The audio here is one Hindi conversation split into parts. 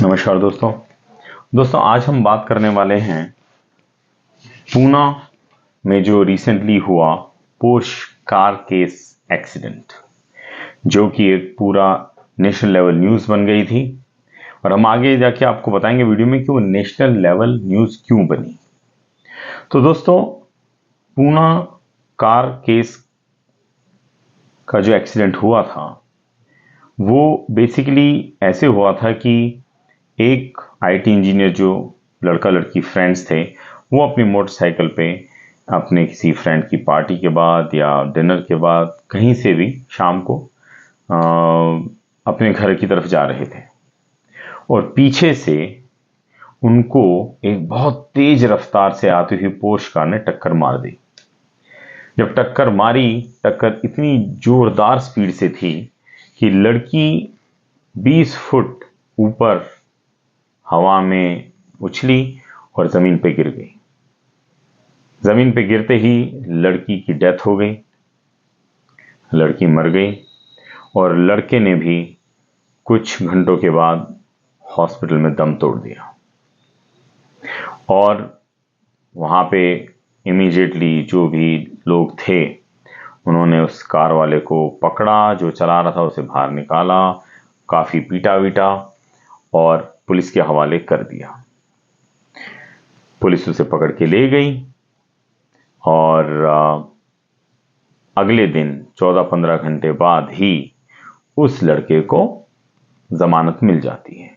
नमस्कार दोस्तों आज हम बात करने वाले हैं पूना में जो रिसेंटली हुआ पोर्श कार केस एक्सीडेंट, जो कि एक पूरा नेशनल लेवल न्यूज़ बन गई थी। और हम आगे जाके आपको बताएंगे वीडियो में कि वो नेशनल लेवल न्यूज़ क्यों बनी। तो दोस्तों, पूना कार केस का जो एक्सीडेंट हुआ था वो बेसिकली ऐसे हुआ था कि एक आईटी इंजीनियर जो लड़का लड़की फ्रेंड्स थे, वो अपनी मोटरसाइकिल पे अपने किसी फ्रेंड की पार्टी के बाद या डिनर के बाद कहीं से भी शाम को अपने घर की तरफ जा रहे थे और पीछे से उनको एक बहुत तेज रफ्तार से आती हुई पोर्श कार ने टक्कर मार दी। जब टक्कर मारी, टक्कर इतनी जोरदार स्पीड से थी कि लड़की 20 फुट ऊपर हवा में उछली और जमीन पे गिर गई। जमीन पे गिरते ही लड़की की डेथ हो गई, लड़की मर गई और लड़के ने भी कुछ घंटों के बाद हॉस्पिटल में दम तोड़ दिया। और वहां पे इमीडिएटली जो भी लोग थे उन्होंने उस कार वाले को पकड़ा, जो चला रहा था उसे बाहर निकाला, काफी पीटा वीटा और पुलिस के हवाले कर दिया। पुलिस उसे पकड़ के ले गई और अगले दिन 14-15 घंटे बाद ही उस लड़के को जमानत मिल जाती है।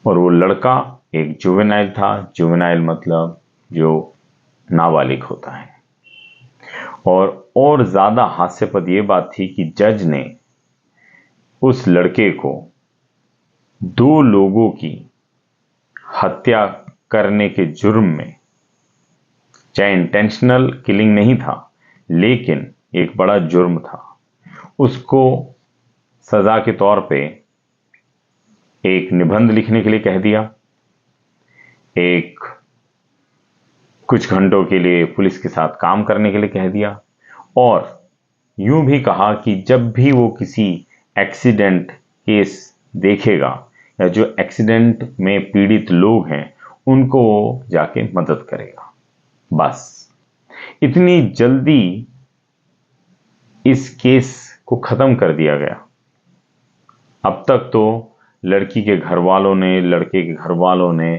और वो लड़का एक जुवेनाइल था। जुवेनाइल मतलब जो नाबालिग होता है। और ज्यादा हास्यपद ये बात थी कि जज ने उस लड़के को 2 लोगों की हत्या करने के जुर्म में, चाहे इंटेंशनल किलिंग नहीं था लेकिन एक बड़ा जुर्म था, उसको सजा के तौर पे एक निबंध लिखने के लिए कह दिया, एक कुछ घंटों के लिए पुलिस के साथ काम करने के लिए कह दिया और यूं भी कहा कि जब भी वो किसी एक्सीडेंट केस देखेगा या जो एक्सीडेंट में पीड़ित लोग हैं उनको जाके मदद करेगा। बस इतनी जल्दी इस केस को खत्म कर दिया गया। अब तक तो लड़की के घर वालों ने, लड़के के घर वालों ने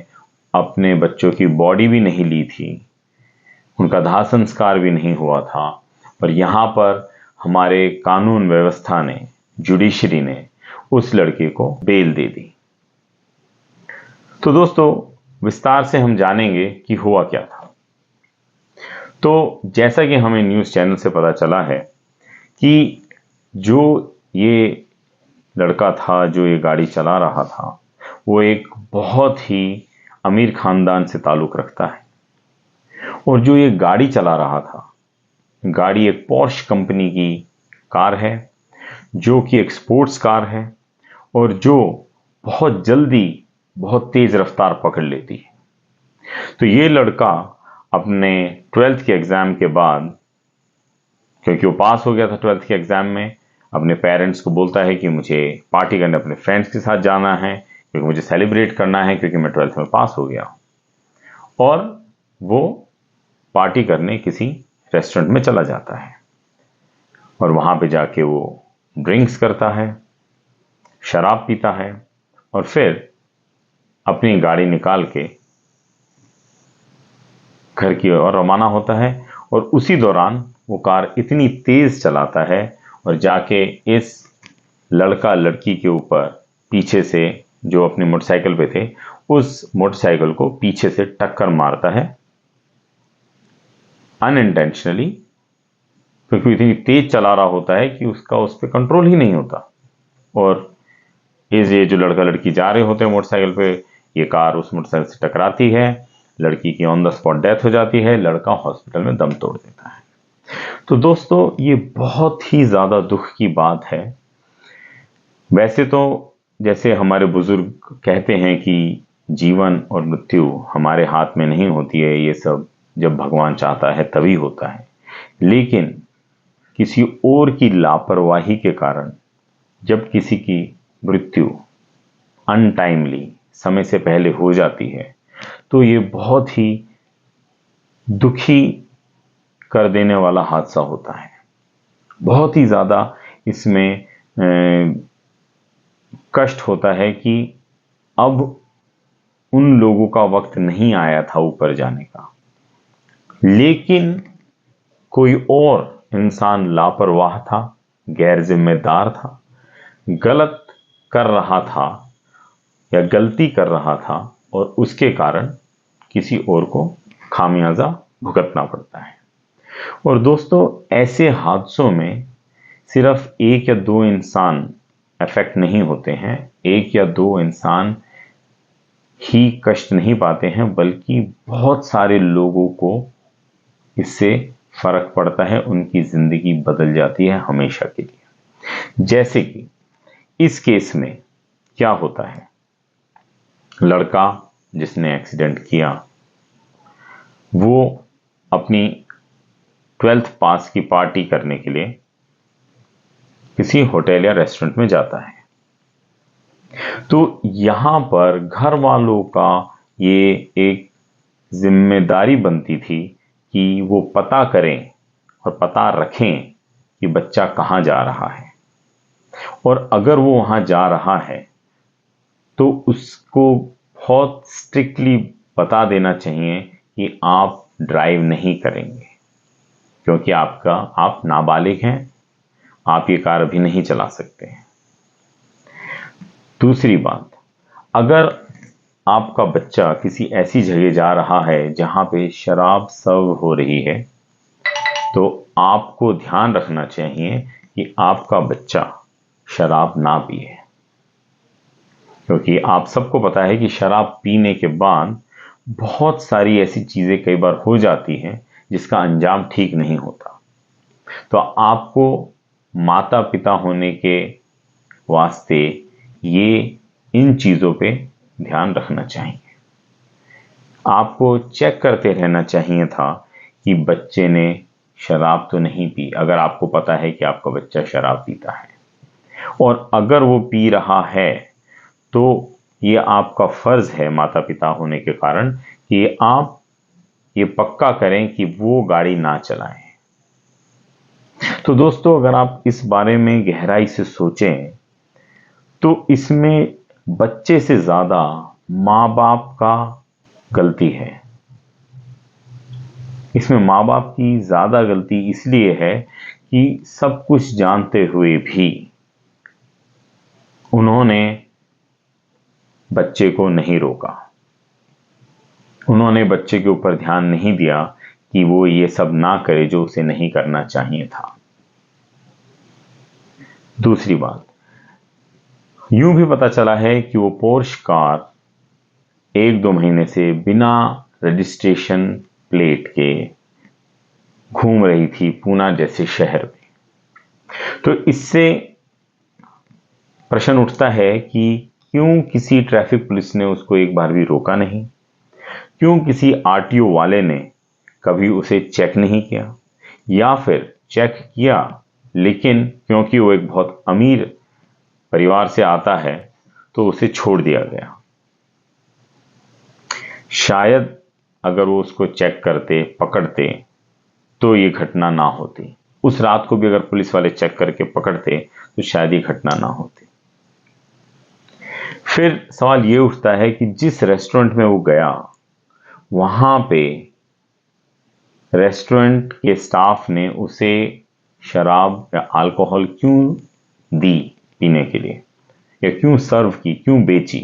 अपने बच्चों की बॉडी भी नहीं ली थी, उनका दाह संस्कार भी नहीं हुआ था, पर यहां पर हमारे कानून व्यवस्था ने, जुडिशरी ने उस लड़के को बेल दे दी। तो दोस्तों, विस्तार से हम जानेंगे कि हुआ क्या था। तो जैसा कि हमें न्यूज़ चैनल से पता चला है कि जो ये लड़का था, जो ये गाड़ी चला रहा था, वो एक बहुत ही अमीर खानदान से ताल्लुक रखता है। और जो ये गाड़ी चला रहा था, गाड़ी एक पोर्श कंपनी की कार है, जो कि एक स्पोर्ट्स कार है और जो बहुत जल्दी बहुत तेज रफ्तार पकड़ लेती है। तो ये लड़का अपने 12th के एग्जाम के बाद, क्योंकि वो पास हो गया था 12th के एग्जाम में, अपने पेरेंट्स को बोलता है कि मुझे पार्टी करने अपने फ्रेंड्स के साथ जाना है क्योंकि मुझे सेलिब्रेट करना है क्योंकि मैं 12th में पास हो गया। और वो पार्टी करने किसी रेस्टोरेंट में चला जाता है और वहां पे जाके वो ड्रिंक्स करता है, शराब पीता है और फिर अपनी गाड़ी निकाल के घर की ओर रवाना होता है। और उसी दौरान वो कार इतनी तेज चलाता है और जाके इस लड़का लड़की के ऊपर पीछे से, जो अपनी मोटरसाइकिल पे थे, उस मोटरसाइकिल को पीछे से टक्कर मारता है अनइंटेंशनली, क्योंकि इतनी तेज चला रहा होता है कि उसका उस पर कंट्रोल ही नहीं होता। और ये जो लड़का लड़की जा रहे होते हैं मोटरसाइकिल पे, ये कार उस मोटरसाइकिल से टकराती है, लड़की की ऑन द स्पॉट डेथ हो जाती है, लड़का हॉस्पिटल में दम तोड़ देता है। तो दोस्तों, ये बहुत ही ज्यादा दुख की बात है। वैसे तो जैसे हमारे बुजुर्ग कहते हैं कि जीवन और मृत्यु हमारे हाथ में नहीं होती है, ये सब जब भगवान चाहता है तभी होता है। लेकिन किसी और की लापरवाही के कारण जब किसी की मृत्यु अनटाइमली, समय से पहले हो जाती है, तो ये बहुत ही दुखी कर देने वाला हादसा होता है। बहुत ही ज़्यादा इसमें कष्ट होता है कि अब उन लोगों का वक्त नहीं आया था ऊपर जाने का, लेकिन कोई और इंसान लापरवाह था, गैर जिम्मेदार था, गलत कर रहा था या गलती कर रहा था, और उसके कारण किसी और को खामियाजा भुगतना पड़ता है। और दोस्तों, ऐसे हादसों में सिर्फ एक या दो इंसान अफेक्ट नहीं होते हैं, एक या दो इंसान ही कष्ट नहीं पाते हैं, बल्कि बहुत सारे लोगों को इससे फर्क पड़ता है, उनकी जिंदगी बदल जाती है हमेशा के लिए। जैसे कि इस केस में क्या होता है, लड़का जिसने एक्सीडेंट किया वो अपनी 12th पास की पार्टी करने के लिए किसी होटल या रेस्टोरेंट में जाता है। तो यहां पर घर वालों का ये एक जिम्मेदारी बनती थी कि वो पता करें और पता रखें कि बच्चा कहां जा रहा है, और अगर वो वहां जा रहा है तो उसको बहुत स्ट्रिक्टली बता देना चाहिए कि आप ड्राइव नहीं करेंगे, क्योंकि आप नाबालिग हैं, आप ये कार अभी नहीं चला सकते हैं। दूसरी बात, अगर आपका बच्चा किसी ऐसी जगह जा रहा है जहां पे शराब सर्व हो रही है, तो आपको ध्यान रखना चाहिए कि आपका बच्चा शराब ना पिए, क्योंकि आप सबको पता है कि शराब पीने के बाद बहुत सारी ऐसी चीजें कई बार हो जाती हैं जिसका अंजाम ठीक नहीं होता। तो आपको माता पिता होने के वास्ते ये इन चीजों पे ध्यान रखना चाहिए। आपको चेक करते रहना चाहिए था कि बच्चे ने शराब तो नहीं पी, अगर आपको पता है कि आपका बच्चा शराब पीता है, और अगर वो पी रहा है तो ये आपका फर्ज है माता पिता होने के कारण कि आप ये पक्का करें कि वो गाड़ी ना चलाएं। तो दोस्तों, अगर आप इस बारे में गहराई से सोचें तो इसमें बच्चे से ज्यादा माँ बाप का गलती है। इसमें माँ बाप की ज्यादा गलती इसलिए है कि सब कुछ जानते हुए भी उन्होंने बच्चे को नहीं रोका, उन्होंने बच्चे के ऊपर ध्यान नहीं दिया कि वो ये सब ना करे जो उसे नहीं करना चाहिए था। दूसरी बात, यूं भी पता चला है कि वो पोर्श कार 1-2 महीने से बिना रजिस्ट्रेशन प्लेट के घूम रही थी पूना जैसे शहर में। तो इससे प्रश्न उठता है कि क्यों किसी ट्रैफिक पुलिस ने उसको एक बार भी रोका नहीं, क्यों किसी आरटीओ वाले ने कभी उसे चेक नहीं किया, या फिर चेक किया लेकिन क्योंकि वो एक बहुत अमीर परिवार से आता है तो उसे छोड़ दिया गया। शायद अगर वो उसको चेक करते, पकड़ते, तो ये घटना ना होती। उस रात को भी अगर पुलिस वाले चेक करके पकड़ते तो शायद ये घटना ना होती। फिर सवाल ये उठता है कि जिस रेस्टोरेंट में वो गया, वहां पे रेस्टोरेंट के स्टाफ ने उसे शराब या अल्कोहल क्यों दी पीने के लिए, या क्यों सर्व की, क्यों बेची?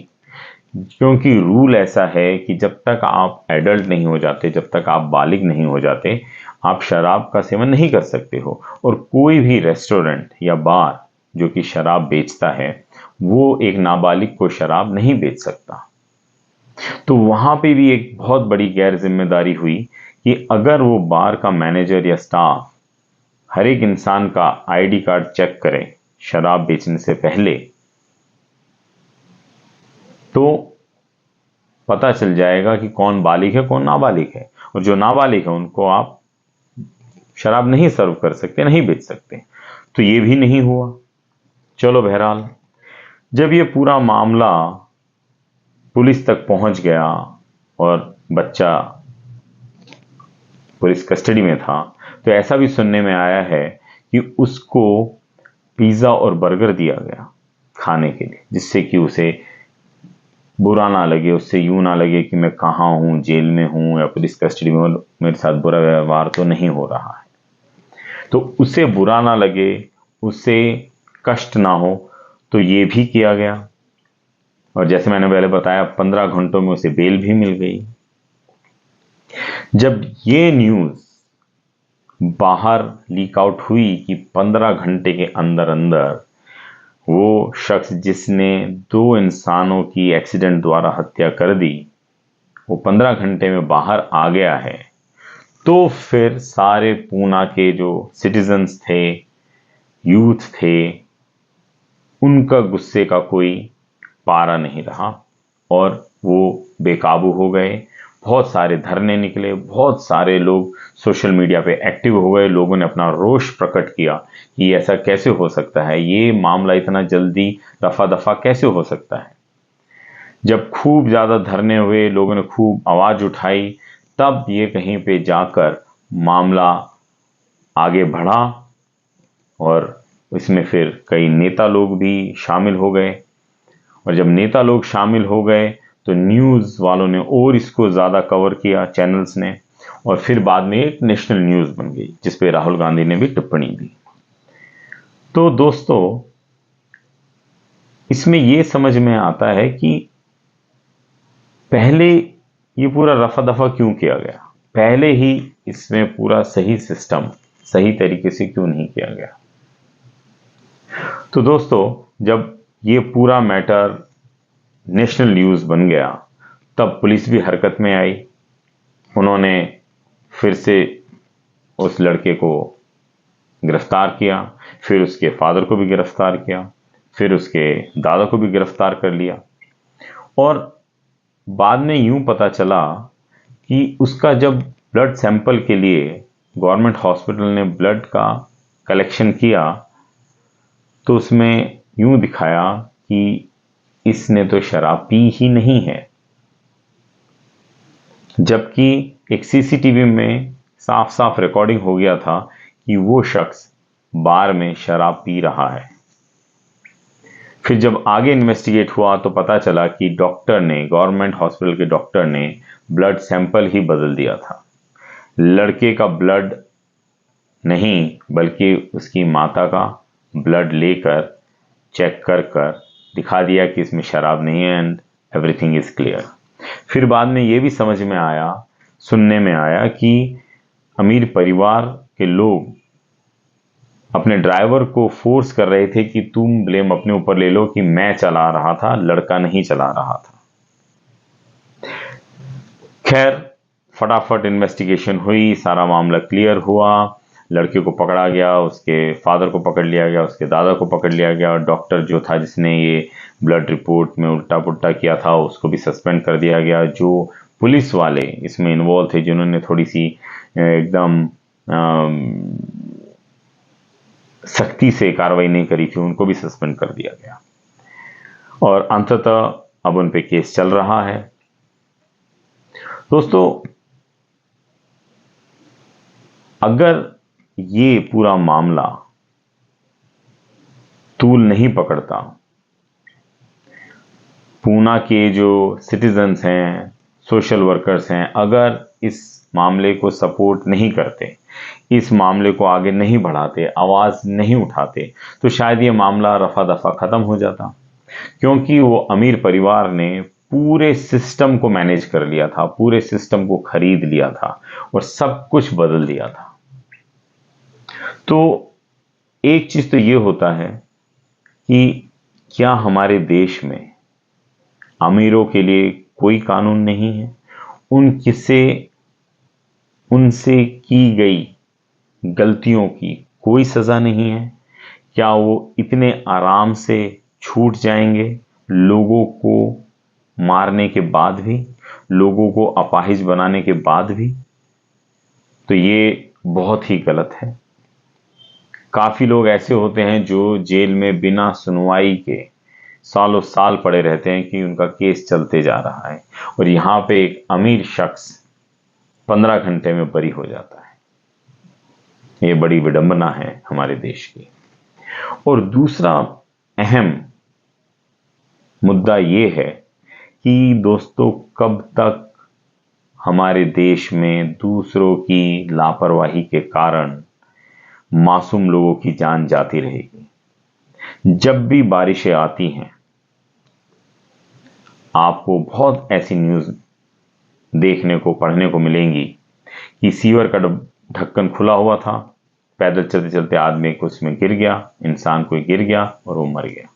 क्योंकि रूल ऐसा है कि जब तक आप एडल्ट नहीं हो जाते, जब तक आप बालिग नहीं हो जाते, आप शराब का सेवन नहीं कर सकते हो। और कोई भी रेस्टोरेंट या बार जो कि शराब बेचता है, वो एक नाबालिग को शराब नहीं बेच सकता। तो वहां पे भी एक बहुत बड़ी गैर जिम्मेदारी हुई कि अगर वो बार का मैनेजर या स्टाफ हर एक इंसान का आईडी कार्ड चेक करे शराब बेचने से पहले, तो पता चल जाएगा कि कौन बालिग है, कौन नाबालिग है, और जो नाबालिग है उनको आप शराब नहीं सर्व कर सकते, नहीं बेच सकते। तो ये भी नहीं हुआ। चलो, बहरहाल जब ये पूरा मामला पुलिस तक पहुंच गया और बच्चा पुलिस कस्टडी में था, तो ऐसा भी सुनने में आया है कि उसको पिज्जा और बर्गर दिया गया खाने के लिए, जिससे कि उसे बुरा ना लगे, उससे यूं ना लगे कि मैं कहाँ हूं, जेल में हूं या पुलिस कस्टडी में, मेरे साथ बुरा व्यवहार तो नहीं हो रहा है। तो उसे बुरा ना लगे, उसे कष्ट ना हो, तो ये भी किया गया। और जैसे मैंने पहले बताया, 15 घंटों में उसे बेल भी मिल गई। जब ये न्यूज बाहर लीक आउट हुई कि 15 घंटे के अंदर अंदर वो शख्स जिसने 2 इंसानों की एक्सीडेंट द्वारा हत्या कर दी, वो 15 घंटे में बाहर आ गया है, तो फिर सारे पूना के जो सिटीजन्स थे, यूथ थे, उनका गुस्से का कोई पारा नहीं रहा और वो बेकाबू हो गए। बहुत सारे धरने निकले, बहुत सारे लोग सोशल मीडिया पे एक्टिव हो गए, लोगों ने अपना रोष प्रकट किया कि ऐसा कैसे हो सकता है, ये मामला इतना जल्दी रफा दफा कैसे हो सकता है। जब खूब ज्यादा धरने हुए, लोगों ने खूब आवाज उठाई, तब ये कहीं पे जाकर मामला आगे बढ़ा और इसमें फिर कई नेता लोग भी शामिल हो गए। और जब नेता लोग शामिल हो गए तो न्यूज वालों ने और इसको ज्यादा कवर किया, चैनल्स ने, और फिर बाद में एक नेशनल न्यूज बन गई जिसपे राहुल गांधी ने भी टिप्पणी दी। तो दोस्तों, इसमें यह समझ में आता है कि पहले ये पूरा रफा दफा क्यों किया गया, पहले ही इसमें पूरा सही सिस्टम सही तरीके से क्यों नहीं किया गया। तो दोस्तों, जब ये पूरा मैटर नेशनल न्यूज बन गया, तब पुलिस भी हरकत में आई। उन्होंने फिर से उस लड़के को गिरफ्तार किया, फिर उसके फादर को भी गिरफ्तार किया, फिर उसके दादा को भी गिरफ्तार कर लिया। और बाद में यूं पता चला कि उसका जब ब्लड सैंपल के लिए गवर्नमेंट हॉस्पिटल ने ब्लड का कलेक्शन किया, तो उसमें यूं दिखाया कि इसने तो शराब पी ही नहीं है, जबकि एक सीसीटीवी में साफ साफ रिकॉर्डिंग हो गया था कि वो शख्स बार में शराब पी रहा है। फिर जब आगे इन्वेस्टिगेट हुआ तो पता चला कि डॉक्टर ने, गवर्नमेंट हॉस्पिटल के डॉक्टर ने ब्लड सैंपल ही बदल दिया था। लड़के का ब्लड नहीं, बल्कि उसकी माता का ब्लड लेकर चेक कर कर दिखा दिया कि इसमें शराब नहीं है एंड एवरीथिंग इज क्लियर। फिर बाद में ये भी समझ में आया, सुनने में आया कि अमीर परिवार के लोग अपने ड्राइवर को फोर्स कर रहे थे कि तुम ब्लेम अपने ऊपर ले लो कि मैं चला रहा था, लड़का नहीं चला रहा था। खैर, फटाफट इन्वेस्टिगेशन हुई, सारा मामला क्लियर हुआ, लड़के को पकड़ा गया, उसके फादर को पकड़ लिया गया, उसके दादा को पकड़ लिया गया, और डॉक्टर जो था जिसने ये ब्लड रिपोर्ट में उल्टा पुल्टा किया था उसको भी सस्पेंड कर दिया गया। जो पुलिस वाले इसमें इन्वॉल्व थे, जिन्होंने थोड़ी सी एकदम सख्ती से कार्रवाई नहीं करी थी, उनको भी सस्पेंड कर दिया गया। और अंततः अब उन पे केस चल रहा है। दोस्तों, अगर ये पूरा मामला तूल नहीं पकड़ता, पूना के जो सिटीजन्स हैं, सोशल वर्कर्स हैं, अगर इस मामले को सपोर्ट नहीं करते, इस मामले को आगे नहीं बढ़ाते, आवाज नहीं उठाते, तो शायद ये मामला रफा दफा खत्म हो जाता। क्योंकि वो अमीर परिवार ने पूरे सिस्टम को मैनेज कर लिया था, पूरे सिस्टम को खरीद लिया था और सब कुछ बदल दिया था। तो एक चीज तो ये होता है कि क्या हमारे देश में अमीरों के लिए कोई कानून नहीं है? उनसे की गई गलतियों की कोई सजा नहीं है? क्या वो इतने आराम से छूट जाएंगे, लोगों को मारने के बाद भी, लोगों को अपाहिज बनाने के बाद भी? तो ये बहुत ही गलत है। काफी लोग ऐसे होते हैं जो जेल में बिना सुनवाई के सालों साल पड़े रहते हैं कि उनका केस चलते जा रहा है, और यहाँ पे एक अमीर शख्स 15 घंटे में बरी हो जाता है। ये बड़ी विडंबना है हमारे देश की। और दूसरा अहम मुद्दा ये है कि दोस्तों, कब तक हमारे देश में दूसरों की लापरवाही के कारण मासूम लोगों की जान जाती रहेगी? जब भी बारिशें आती हैं, आपको बहुत ऐसी न्यूज़ देखने को पढ़ने को मिलेंगी कि सीवर का ढक्कन खुला हुआ था, पैदल चलते चलते आदमी उसमें गिर गया, इंसान कोई गिर गया और वो मर गया।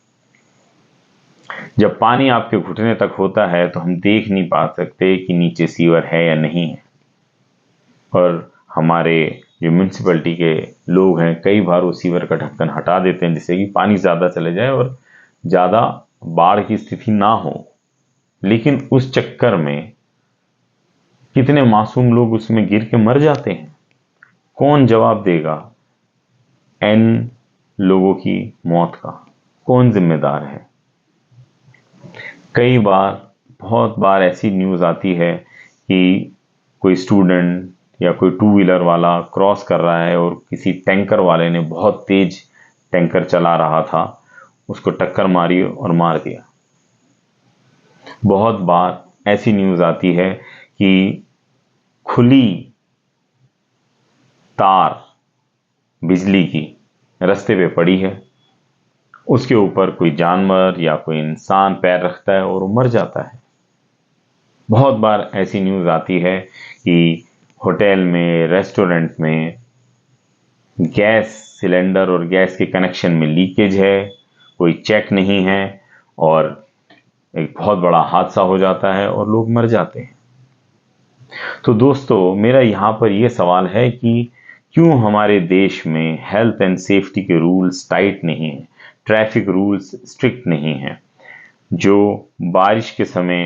जब पानी आपके घुटने तक होता है तो हम देख नहीं पा सकते कि नीचे सीवर है या नहीं है। और हमारे जो म्यूनसिपैलिटी के लोग हैं, कई बार वो सीवर का ढक्कन हटा देते हैं जिससे कि पानी ज़्यादा चले जाए और ज़्यादा बाढ़ की स्थिति ना हो। लेकिन उस चक्कर में कितने मासूम लोग उसमें गिर के मर जाते हैं। कौन जवाब देगा इन लोगों की मौत का? कौन जिम्मेदार है? कई बार, बहुत बार ऐसी न्यूज़ आती है कि कोई स्टूडेंट या कोई टू व्हीलर वाला क्रॉस कर रहा है और किसी टैंकर वाले ने, बहुत तेज टैंकर चला रहा था, उसको टक्कर मारी और मार दिया। बहुत बार ऐसी न्यूज़ आती है कि खुली तार बिजली की रास्ते पे पड़ी है, उसके ऊपर कोई जानवर या कोई इंसान पैर रखता है और वो मर जाता है। बहुत बार ऐसी न्यूज़ आती है कि होटल में, रेस्टोरेंट में गैस सिलेंडर और गैस के कनेक्शन में लीकेज है, कोई चेक नहीं है और एक बहुत बड़ा हादसा हो जाता है और लोग मर जाते हैं। तो दोस्तों, मेरा यहाँ पर यह सवाल है कि क्यों हमारे देश में हेल्थ एंड सेफ्टी के रूल्स टाइट नहीं हैं, ट्रैफिक रूल्स स्ट्रिक्ट नहीं हैं। जो बारिश के समय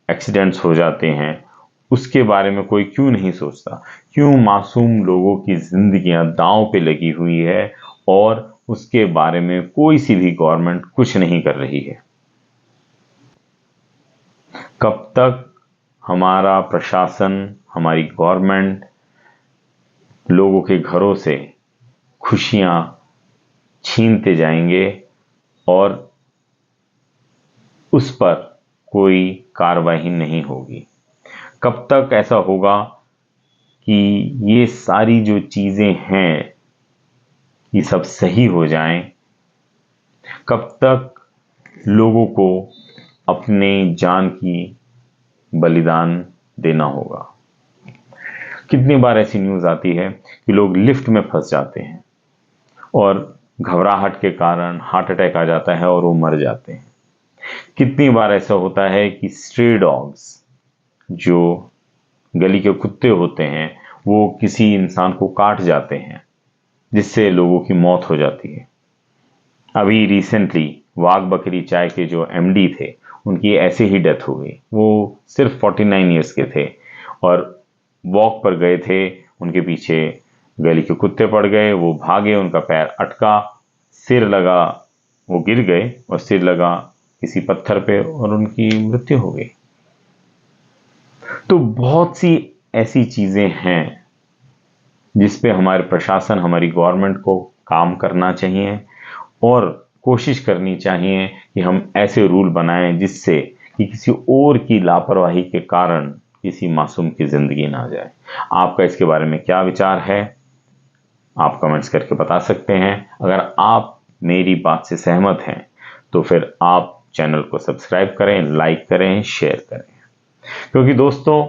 एक्सीडेंट्स हो जाते हैं उसके बारे में कोई क्यों नहीं सोचता? क्यों मासूम लोगों की जिंदगियां दांव पे लगी हुई है और उसके बारे में कोई सी भी गवर्नमेंट कुछ नहीं कर रही है? कब तक हमारा प्रशासन, हमारी गवर्नमेंट लोगों के घरों से खुशियां छीनते जाएंगे और उस पर कोई कार्रवाई नहीं होगी? कब तक ऐसा होगा कि ये सारी जो चीजें हैं ये सब सही हो जाएं? कब तक लोगों को अपने जान की बलिदान देना होगा? कितनी बार ऐसी न्यूज़ आती है कि लोग लिफ्ट में फंस जाते हैं और घबराहट के कारण हार्ट अटैक आ जाता है और वो मर जाते हैं। कितनी बार ऐसा होता है कि स्ट्रे डॉग्स, जो गली के कुत्ते होते हैं, वो किसी इंसान को काट जाते हैं जिससे लोगों की मौत हो जाती है। अभी रिसेंटली वाघ बकरी चाय के जो एमडी थे, उनकी ऐसे ही डेथ हो गई। वो सिर्फ 49 ईयर्स के थे और वॉक पर गए थे, उनके पीछे गली के कुत्ते पड़ गए, वो भागे, उनका पैर अटका, सिर लगा, वो गिर गए और सिर लगा किसी पत्थर पे और उनकी मृत्यु हो गई। तो बहुत सी ऐसी चीजें हैं जिस पे हमारे प्रशासन, हमारी गवर्नमेंट को काम करना चाहिए और कोशिश करनी चाहिए कि हम ऐसे रूल बनाएं जिससे कि किसी और की लापरवाही के कारण किसी मासूम की जिंदगी ना जाए। आपका इसके बारे में क्या विचार है? आप कमेंट्स करके बता सकते हैं। अगर आप मेरी बात से सहमत हैं तो फिर आप चैनल को सब्सक्राइब करें, लाइक करें, शेयर करें। क्योंकि दोस्तों,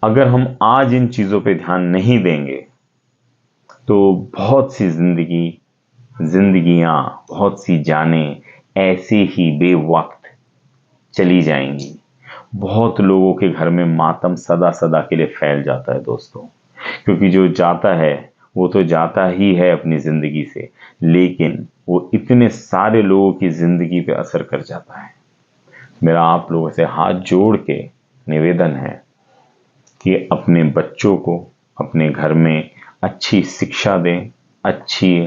अगर हम आज इन चीजों पे ध्यान नहीं देंगे तो बहुत सी जिंदगियां, बहुत सी जानें ऐसे ही बेवक्त चली जाएंगी। बहुत लोगों के घर में मातम सदा सदा के लिए फैल जाता है दोस्तों, क्योंकि जो जाता है वो तो जाता ही है अपनी जिंदगी से, लेकिन वो इतने सारे लोगों की जिंदगी पे असर कर जाता है। मेरा आप लोगों से हाथ जोड़ के निवेदन है कि अपने बच्चों को अपने घर में अच्छी शिक्षा दें, अच्छी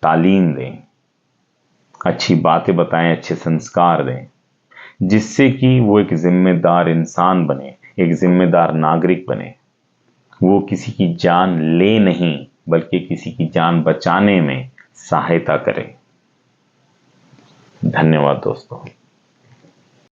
तालीम दें, अच्छी बातें बताएं, अच्छे संस्कार दें, जिससे कि वो एक जिम्मेदार इंसान बने, एक जिम्मेदार नागरिक बने। वो किसी की जान ले नहीं बल्कि किसी की जान बचाने में सहायता करे। धन्यवाद दोस्तों।